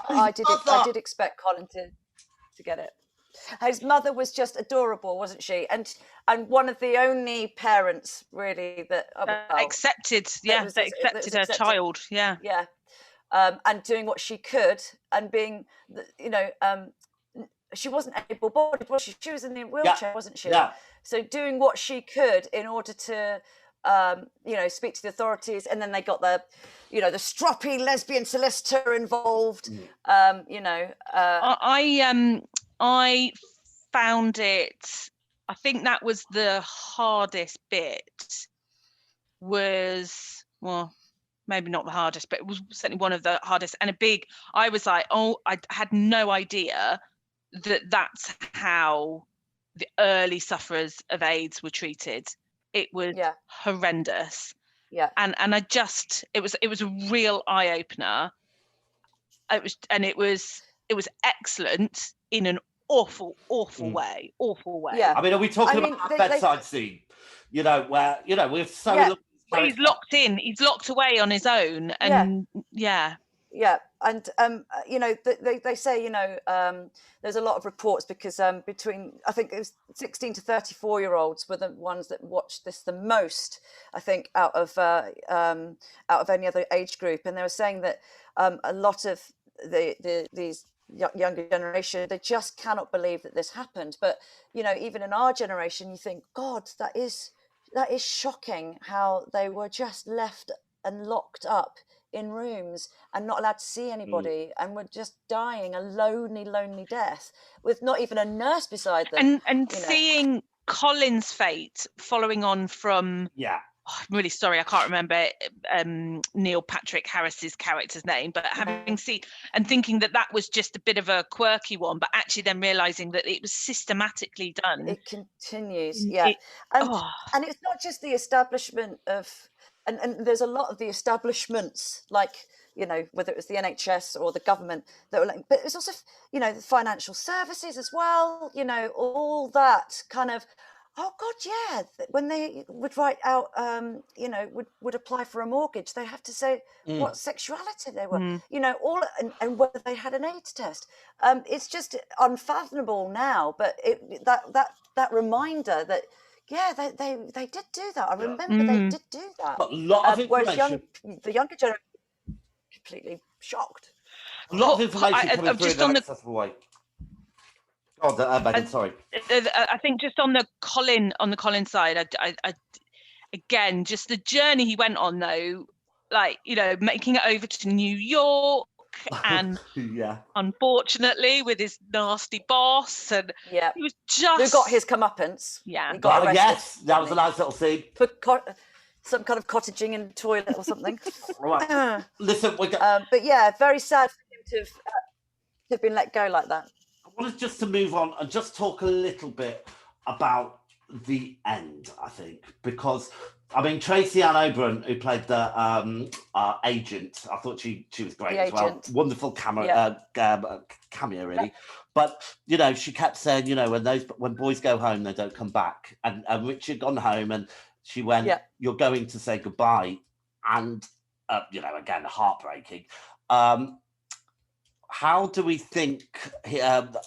I did expect Colin to get it. His mother was just adorable, wasn't she? And one of the only parents really that accepted her child. Yeah. And doing what she could, and being, you know, she wasn't able-bodied, was she? She was in the wheelchair, wasn't she? Yeah. So doing what she could in order to, you know, speak to the authorities, and then they got the, you know, the stroppy lesbian solicitor involved. You know, I found it. I think that was the hardest bit. Was, well, maybe not the hardest, but it was certainly one of the hardest. And I was like, I had no idea that that's how the early sufferers of AIDS were treated. It was horrendous. Yeah. And I just, it was a real eye opener. It was excellent in an awful way. Yeah. I mean, are we talking about that bedside scene? You know, where, you know, we're so... Well, he's locked in. He's locked away on his own, and yeah. And you know, they say, you know, there's a lot of reports because between, I think it was 16 to 34-year-olds were the ones that watched this the most, I think, out of any other age group, and they were saying that a lot of these younger generation, they just cannot believe that this happened. But you know, even in our generation, you think, God, that is shocking how they were just left and locked up in rooms and not allowed to see anybody, and were just dying a lonely death with not even a nurse beside them. And seeing Colin's fate following on from I'm really sorry, I can't remember Neil Patrick Harris's character's name, but having seen and thinking that was just a bit of a quirky one, but actually then realizing that it was systematically done. It continues, and it's not just the establishment of, and there's a lot of the establishments, like, you know, whether it was the NHS or the government that were like, but it's also, you know, the financial services as well, you know, all that kind of, oh God, yeah. When they would write out, you know, would apply for a mortgage, they have to say what sexuality they were, you know, all, and whether they had an AIDS test. It's just unfathomable now. But that reminder that, yeah, they did do that. I remember they did do that. But a lot of information. Whereas the younger generation completely shocked. A lot of information coming through in an accessible way. Oh, Megan, sorry. I think just on the Colin side, I again, just the journey he went on, though, like, you know, making it over to New York, and unfortunately with his nasty boss, and he was just... Who got his comeuppance. Yeah. He got arrested. Yes, that was a nice little scene. Some kind of cottaging in the toilet or something. Right. Listen, but yeah, very sad for him to have been let go like that. I wanted just to move on and just talk a little bit about the end, I think, because I mean, Tracy Ann Oberon, who played the agent, I thought she was great as well. Wonderful cameo, really. But you know, she kept saying, you know, when boys go home, they don't come back. And Richard gone home, and she went, "You're going to say goodbye," and you know, again, heartbreaking. How do we think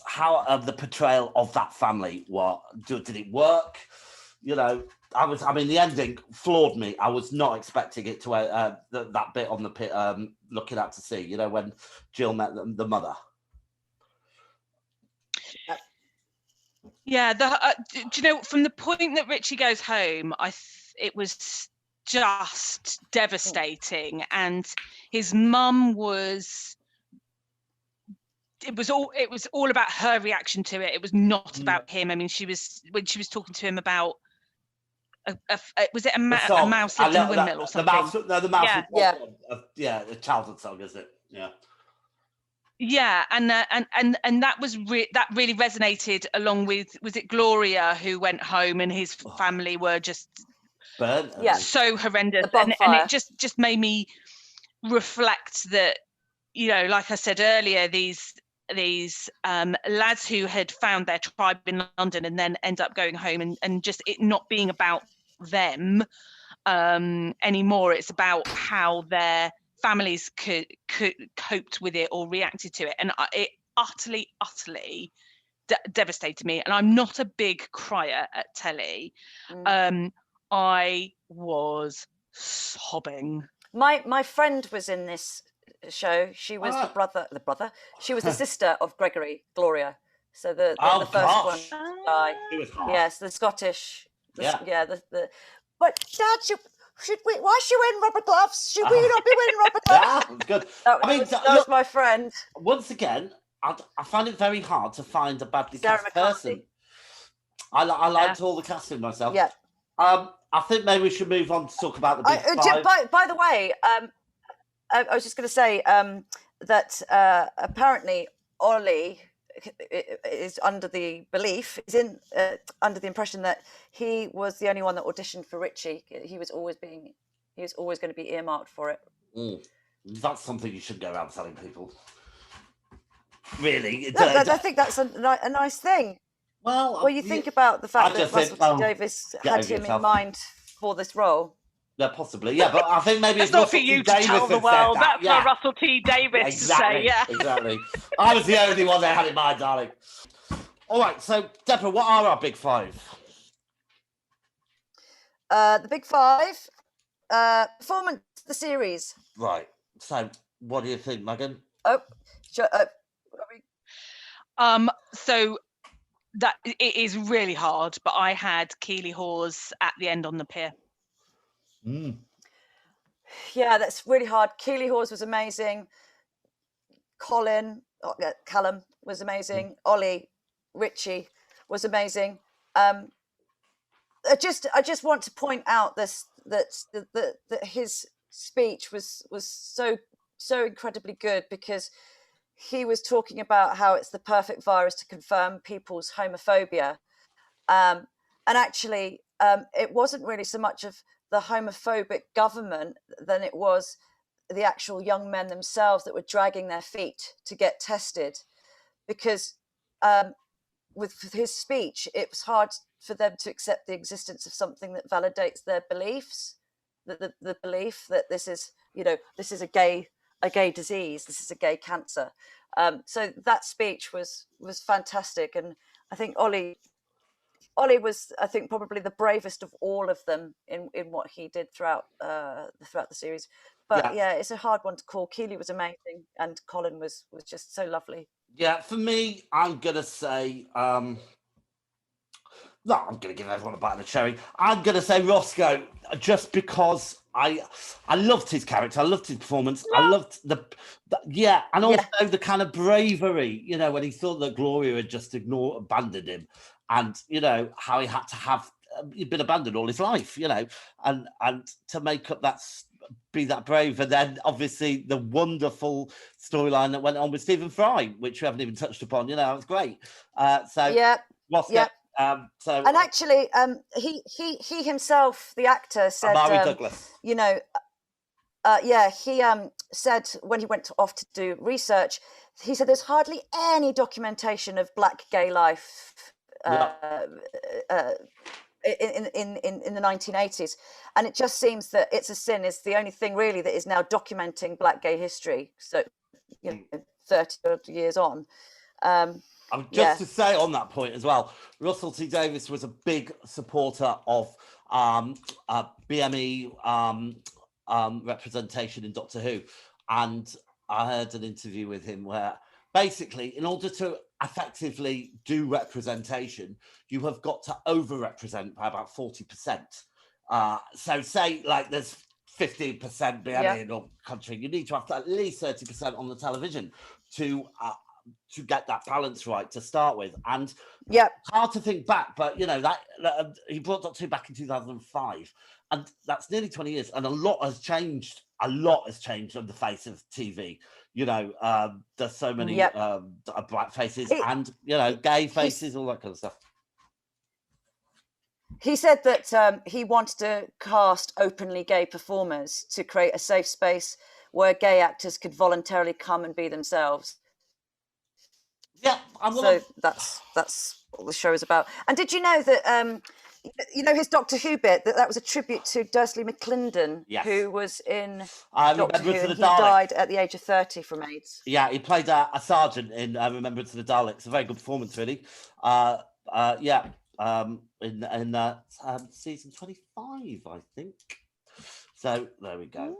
how the portrayal of that family? Did it work? You know, I mean, the ending floored me. I was not expecting it to that bit on the pit, looking out to sea. You know, when Jill met the mother. Yeah, do you know, from the point that Richie goes home, it was just devastating, and his mum was. It was all about her reaction to it. It was not about him. I mean, when she was talking to him about. Was it a mouse lived in a windmill or something? The mouse. Yeah. The childhood song, is it? Yeah. Yeah, and that was that really resonated, along with, was it Gloria, who went home and his family were just burnt, so horrendous, and it just made me reflect that, you know, like I said earlier, these lads who had found their tribe in London and then end up going home and just it not being about them anymore. It's about how their families coped with it or reacted to it, and it utterly devastated me. And I'm not a big crier at telly. I was sobbing. My friend was in this show. She was the brother. She was the sister of Gregory, Gloria. So the first one to die. Yes, the Scottish. But Dad, why is she wearing rubber gloves? Should we not be wearing rubber gloves? Yeah, good. That was my friend. Once again, I find it very hard to find a badly cast person. I liked all the casting myself. Yeah. I think maybe we should move on to talk about the big five. By the way, I was just going to say that apparently Ollie is under the impression that he was the only one that auditioned for Richie. He was always going to be earmarked for it. That's something you should go around telling people. Really, I think that's a nice thing. Well, you think about the fact that Russel T Davies had him in mind for this role. Yeah, possibly. Yeah, but I think maybe it's not for you to tell the world. That's for Russell T Davies to say. Yeah, exactly. I was the only one that had in mind, darling. All right, so Deborah, what are our big five? The big five, performance, the series. Right. So, what do you think, Megan? So that it is really hard, but I had Keeley Hawes at the end on the pier. Yeah, that's really hard. Keeley Hawes was amazing. Callum was amazing. Ollie, Richie was amazing. I just want to point out that his speech was so incredibly good, because he was talking about how it's the perfect virus to confirm people's homophobia, and actually it wasn't really so much of the homophobic government than it was the actual young men themselves that were dragging their feet to get tested, because with his speech it was hard for them to accept the existence of something that validates their beliefs, the belief that this is a gay disease, this is a gay cancer. So that speech was fantastic, and I think Ollie was, I think, probably the bravest of all of them in what he did throughout the series. But yeah, it's a hard one to call. Keeley was amazing, and Colin was just so lovely. Yeah, for me, I'm gonna say I'm gonna give everyone a bite of the cherry. I'm gonna say Roscoe, just because I loved his character, I loved his performance, I loved and also the kind of bravery, when he thought that Gloria had just abandoned him, and how he had to have been abandoned all his life, and to make up be that brave. And then obviously the wonderful storyline that went on with Stephen Fry, which we haven't even touched upon. It was great. Roscoe. And actually, he himself, the actor, said, Amari Douglas. He said when he went off to do research, he said there's hardly any documentation of Black gay life in the 1980s, and it just seems that It's a Sin is the only thing really that is now documenting Black gay history. So 30 odd years on. Just to say on that point as well, Russel T Davies was a big supporter of BME representation in Doctor Who, and I heard an interview with him where basically, in order to effectively do representation, you have got to over-represent by about 40%. So say like there's 15% BME in the country, you need to have at least 30% on the television to get that balance right to start with. And hard to think back, but you know that he brought Doctor Who back in 2005, and that's nearly 20 years, and a lot has changed. A lot has changed on the face of TV. You know, there's so many black faces and you know gay faces, all that kind of stuff. He said that he wanted to cast openly gay performers to create a safe space where gay actors could voluntarily come and be themselves. Yeah, so that's what the show is about. And did you know that you know his Doctor Who bit that was a tribute to Dursley McClendon, who was in Doctor Who, and he died at the age of 30 from AIDS. Yeah, he played a sergeant in Remembrance of the Daleks. A very good performance, really. In season 25, I think. So there we go.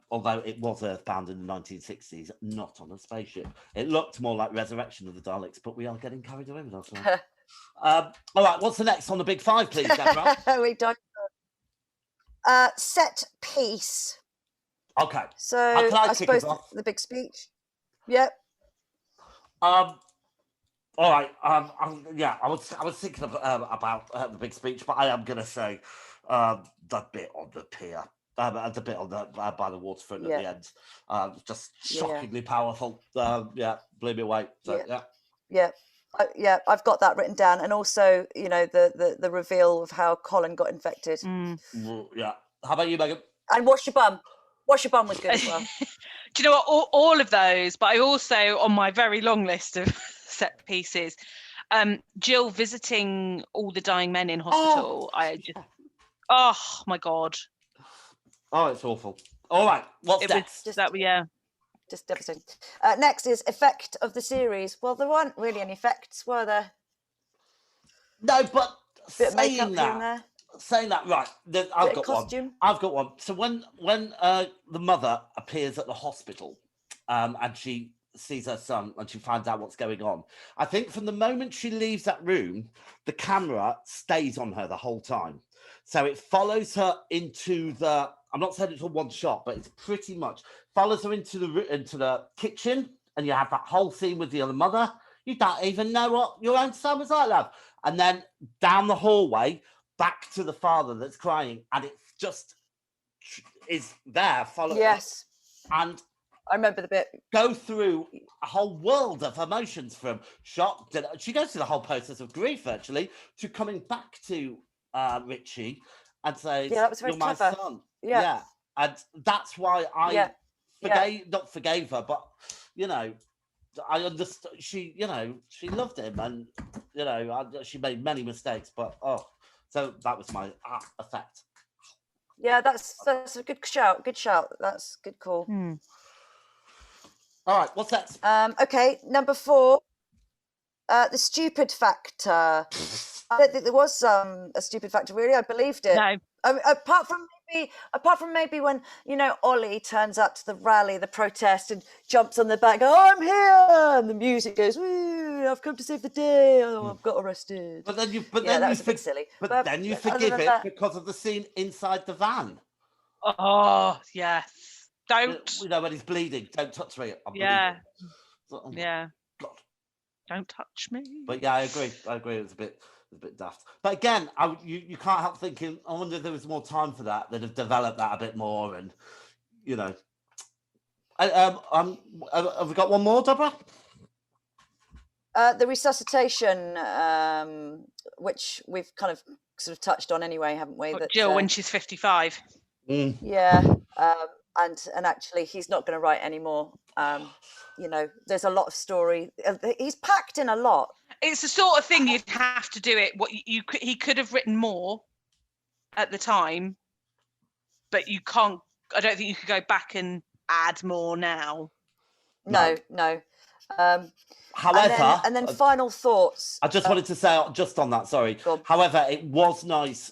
Although it was Earthbound in the 1960s, not on a spaceship. It looked more like Resurrection of the Daleks, but we are getting carried away with ourselves. All right, what's the next on the big five, please, Deborah? We don't. Set piece. Okay. So I suppose the big speech. Yep. All right. Yeah, I was thinking about the big speech, but I am going to say the bit on the pier, the bit on the by the waterfront at the end, just shockingly powerful. Blew me away. So, yeah, I've got that written down, and also, you know, the reveal of how Colin got infected. Yeah. How about you, Megan? And Wash Your Bum. Wash Your Bum was good as well. Do you know what? All of those, but I also, on my very long list of set pieces, Jill visiting all the dying men in hospital. Oh my God. Oh, it's awful. All right, what's next? Just devastating. Next is effect of the series. Well, there weren't really any effects, were there? No, but bit of makeup here and there. Saying that, right? I've got one. I've got one. So when the mother appears at the hospital, and she sees her son and she finds out what's going on, I think from the moment she leaves that room, the camera stays on her the whole time. So it follows her into the. I'm not saying it's a one shot, but it's pretty much follows her into the kitchen, and you have that whole scene with the other mother. You don't even know what your own son was like, love. And then down the hallway, back to the father that's crying, and it just is there following. Yes. And I remember the bit. Go through a whole world of emotions from shock. She goes through the whole process of grief, actually, to coming back to Richie and say, that was very "You're my clever. son." Yeah. And that's why I not forgave her, but you know, I understood. She loved him, and you know, she made many mistakes, but so that was my effect. Yeah, that's a good shout. Good shout. That's a good call. All right, what's next? Okay, number 4, the stupid factor. I don't think there was a stupid factor, really. I believed it. No. Apart from maybe when, you know, Ollie turns up to the rally, the protest, and jumps on the back, I'm here, and the music goes, woo, I've come to save the day, I've got arrested. But then you silly. But then you forgive it because of the scene inside the van. Oh yes, don't. You know when he's bleeding. Don't touch me. I'm bleeding. So, yeah. God. Don't touch me. But yeah, I agree. It was a bit daft. But again, you can't help thinking, I wonder if there was more time for that. They'd have developed that a bit more, and you know. Have we got one more, Deborah? The resuscitation, which we've kind of sort of touched on anyway, haven't we? That Jill when she's 55. Yeah, and actually, he's not going to write anymore. You know, there's a lot of story. He's packed in a lot. It's the sort of thing you'd have to do it. He could have written more at the time, but you can't. I don't think you could go back and add more now. No. However, and then final thoughts. I just wanted to say just on that. Sorry. However, it was nice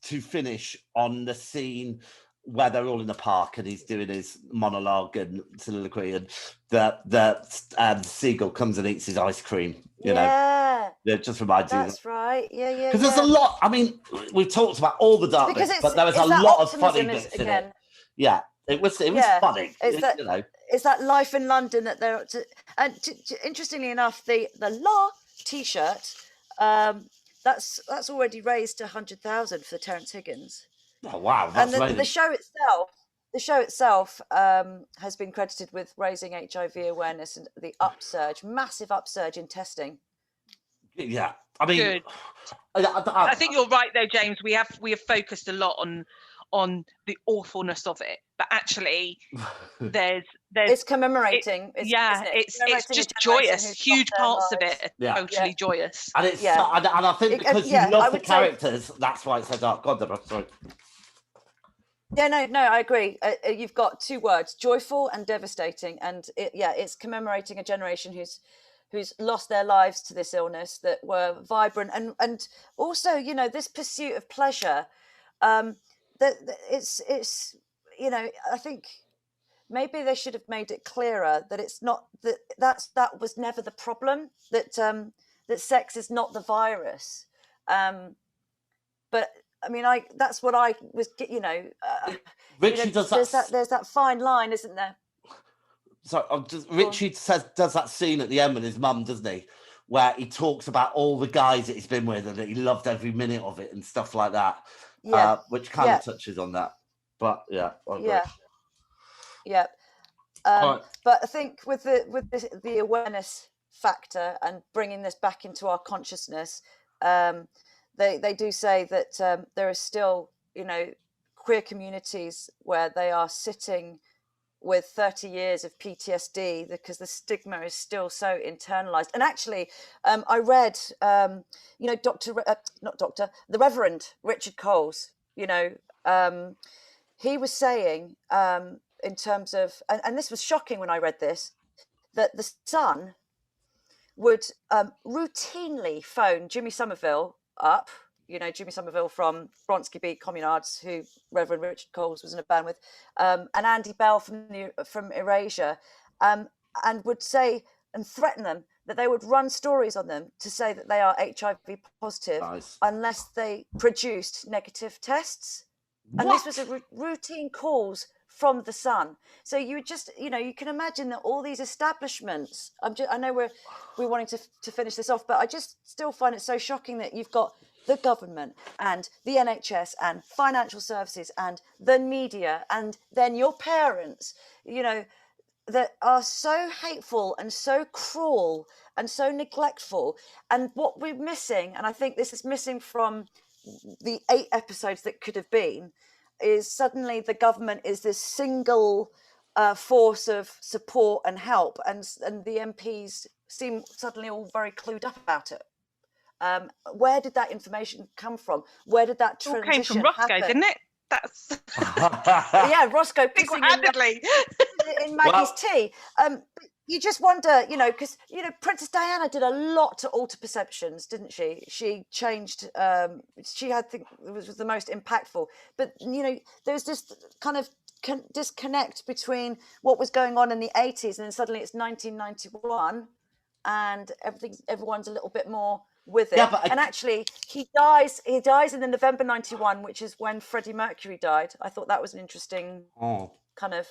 to finish on the scene where they're all in the park and he's doing his monologue and soliloquy, and the seagull comes and eats his ice cream. You know, it just reminds you. That's right. Yeah. Because there's a lot. I mean, we've talked about all the darkness, but there was a lot of funny bits in it. Yeah, it was funny. It's that life in London that they're. And interestingly enough, the La T-shirt, that's already raised 100,000 for Terence Higgins. Oh wow! That's and the show itself has been credited with raising HIV awareness and the massive upsurge in testing. Yeah, I mean, good. I think you're right though, James. We have focused a lot on the awfulness of it, but actually, there's it's commemorating. It's just joyous. Huge parts of it are totally joyous, and it's and I think because you love the characters, that's why it's so dark. God, Deborah, sorry. Yeah, no, I agree. You've got two words: joyful and devastating, and it's commemorating a generation who's lost their lives to this illness, that were vibrant, and also, you know, this pursuit of pleasure. That it's you know, I think maybe they should have made it clearer that it's not that was never the problem. That sex is not the virus, but. I mean, that's what I was, you know. Richie does that. There's that fine line, isn't there? So Richie does that scene at the end with his mum, doesn't he? Where he talks about all the guys that he's been with and that he loved every minute of it and stuff like that. Yeah. Which kind of touches on that. But yeah, I agree. Yeah. But I think with the awareness factor and bringing this back into our consciousness. They do say that there are still, you know, queer communities where they are sitting with 30 years of PTSD because the stigma is still so internalized. And actually, I read, you know, the Reverend Richard Coles, you know, he was saying in terms of, and this was shocking when I read this, that the Sun would routinely phone Jimmy Somerville up, you know, Jimmy Somerville from Bronski Beat Communards, who Reverend Richard Coles was in a band with, and Andy Bell from Erasure, and would say and threaten them that they would run stories on them to say that they are HIV positive unless they produced negative tests. And this was a routine calls from the Sun. So you just, you know, you can imagine that all these establishments, I know we're wanting to finish this off, but I just still find it so shocking that you've got the government and the NHS and financial services and the media and then your parents, you know, that are so hateful and so cruel and so neglectful. And what we're missing, and I think this is missing from the 8 episodes that could have been, is suddenly the government is this single force of support and help, and the MPs seem suddenly all very clued up about it. Where did that information come from? Where did that transition came from Roscoe, happen? didn't it? That's yeah, Roscoe pissing in Maggie's tea. You just wonder, you know, because, you know, Princess Diana did a lot to alter perceptions, didn't she? She changed, she had, it was the most impactful. But, you know, there's this kind of disconnect between what was going on in the 80s and then suddenly it's 1991 and everyone's a little bit more with it. Yeah, and actually, he dies in the November 91, which is when Freddie Mercury died. I thought that was an interesting kind of...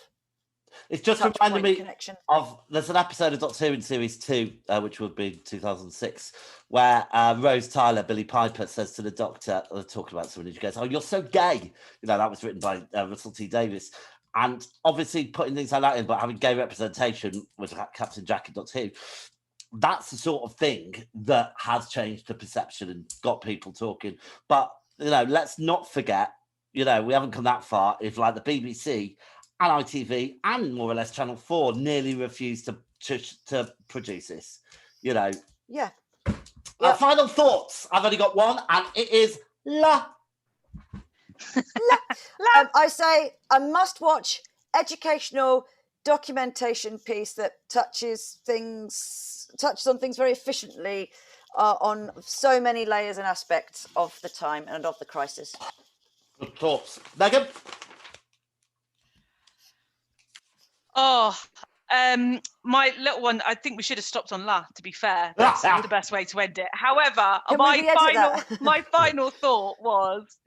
It's just reminded me of, there's an episode of Doctor Who in Series 2, which would be 2006, where Rose Tyler, Billie Piper, says to the Doctor, they're talking about someone, she goes, "Oh, you're so gay." You know, that was written by Russel T Davies. And obviously putting things like that in, but having gay representation with Captain Jack in Doctor Who, that's the sort of thing that has changed the perception and got people talking. But, you know, let's not forget, you know, we haven't come that far if, like, the BBC and ITV and more or less Channel 4 nearly refused to produce this, you know. Yeah. Final thoughts. I've only got one, and it is La. I say a must-watch educational documentation piece that touches on things very efficiently on so many layers and aspects of the time and of the crisis. Good thoughts. Megan? Oh, my little one. I think we should have stopped on La. To be fair, that's the best way to end it. However, Can we re-edit that? my final thought was,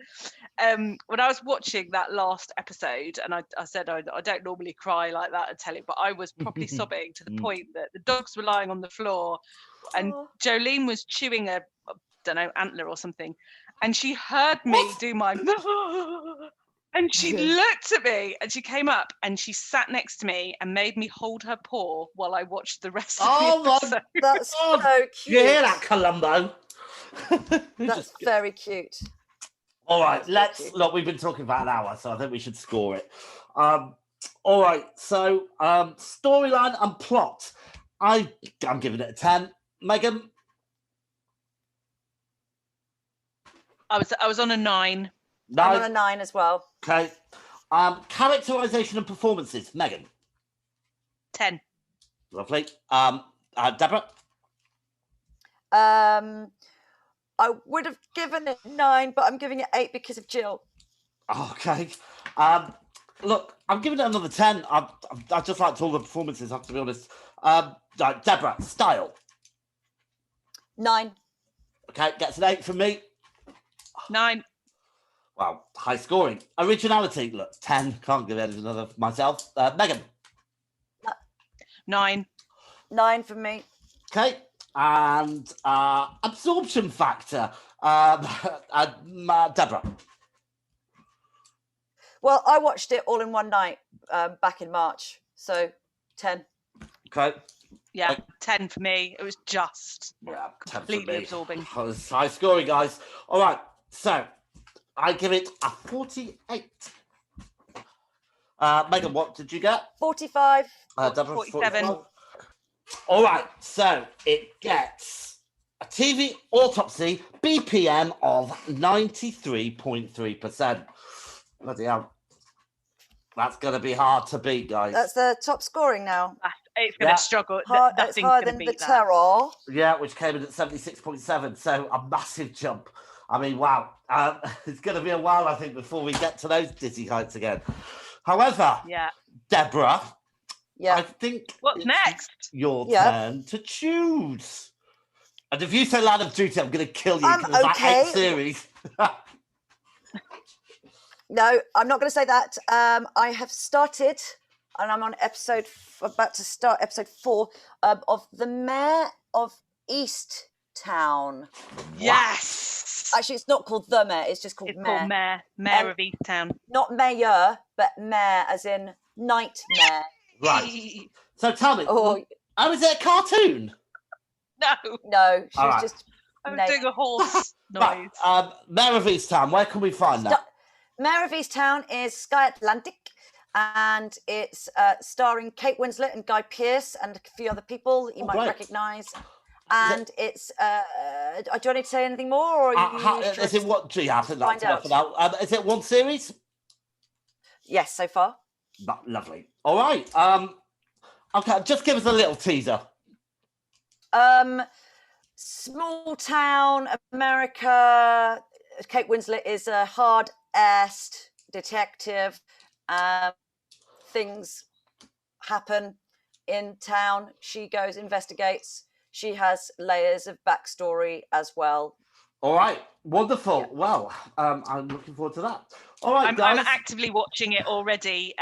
when I was watching that last episode, and I said I don't normally cry like that and tell it, but I was properly sobbing to the point that the dogs were lying on the floor, and Jolene was chewing a, I don't know, antler or something, and she heard me do my. And she looked at me and she came up and she sat next to me and made me hold her paw while I watched the rest of the episode. That's so cute. You hear that, Columbo? That's very cute. All right, look, we've been talking about an hour, so I think we should score it. All right, so storyline and plot. I'm giving it a 10. Megan? I was on a 9. I'm on a 9 as well. Okay. Characterization and performances. Megan? 10. Lovely. Deborah? I would have given it 9, but I'm giving it 8 because of Jill. Okay. Look, I'm giving it another 10. I just liked all the performances, I have to be honest. Deborah, style? 9. Okay, gets an 8 from me. 9. Wow, high scoring. Originality, look, 10. Can't give it another myself. Megan? 9. 9 for me. Okay. And absorption factor. Deborah? Well, I watched it all in one night back in March, so 10. Okay. Yeah, 10 for me. It was just completely 10 absorbing. Oh, it's high scoring, guys. All right, so I give it a 48. Megan, what did you get? 45. Deborah, 47. All right, so it gets a TV autopsy BPM of 93.3%. Bloody hell. That's going to be hard to beat, guys. That's the top scoring now. It's going to struggle. It's higher than the Terror. Yeah, which came in at 76.7, so a massive jump. I mean, wow. It's going to be a while, I think, before we get to those dizzy heights again. However, Deborah, I think what's next? Your turn to choose. And if you say Line of Duty, I'm going to kill you because that 8 series. No, I'm not going to say that. I have started, and I'm on about to start episode 4 of The Mayor of Easttown. Yes. Actually, it's not called The Mayor. It's just called Mayor. Called Mayor of Easttown. Not Mayor, but Mayor, as in nightmare. Right. So tell me, is it a cartoon? No. She was just. I was doing a horse noise. Mayor of Easttown, where can we find that? Mayor of Easttown is Sky Atlantic, and it's starring Kate Winslet and Guy Pearce and a few other people that you might recognise. And it's. Do I need to say anything more, or is it what? Gee, I think that's enough about. Is it one series? Yes, so far. Lovely. All right. Okay, just give us a little teaser. Small town America. Kate Winslet is a hard-assed detective. Things happen in town. She goes, investigates. She has layers of backstory as well. All right, wonderful. Yeah. Well, I'm looking forward to that. All right, guys. I'm actively watching it already.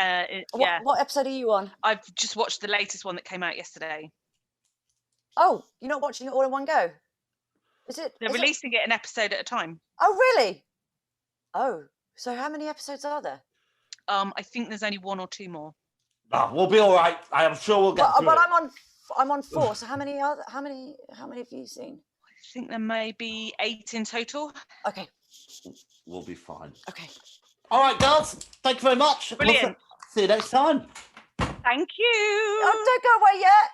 What episode are you on? I've just watched the latest one that came out yesterday. Oh, you're not watching it all in one go? Is it? They're releasing it an episode at a time. Oh, really? Oh, so how many episodes are there? I think there's only 1 or 2 more. We'll be all right. I am sure we'll get through but it. I'm on 4. So how many have you seen? I think there may be 8 in total. Okay. We'll be fine. Okay. All right, girls. Thank you very much. Brilliant. See you next time. Thank you. Oh, don't go away yet.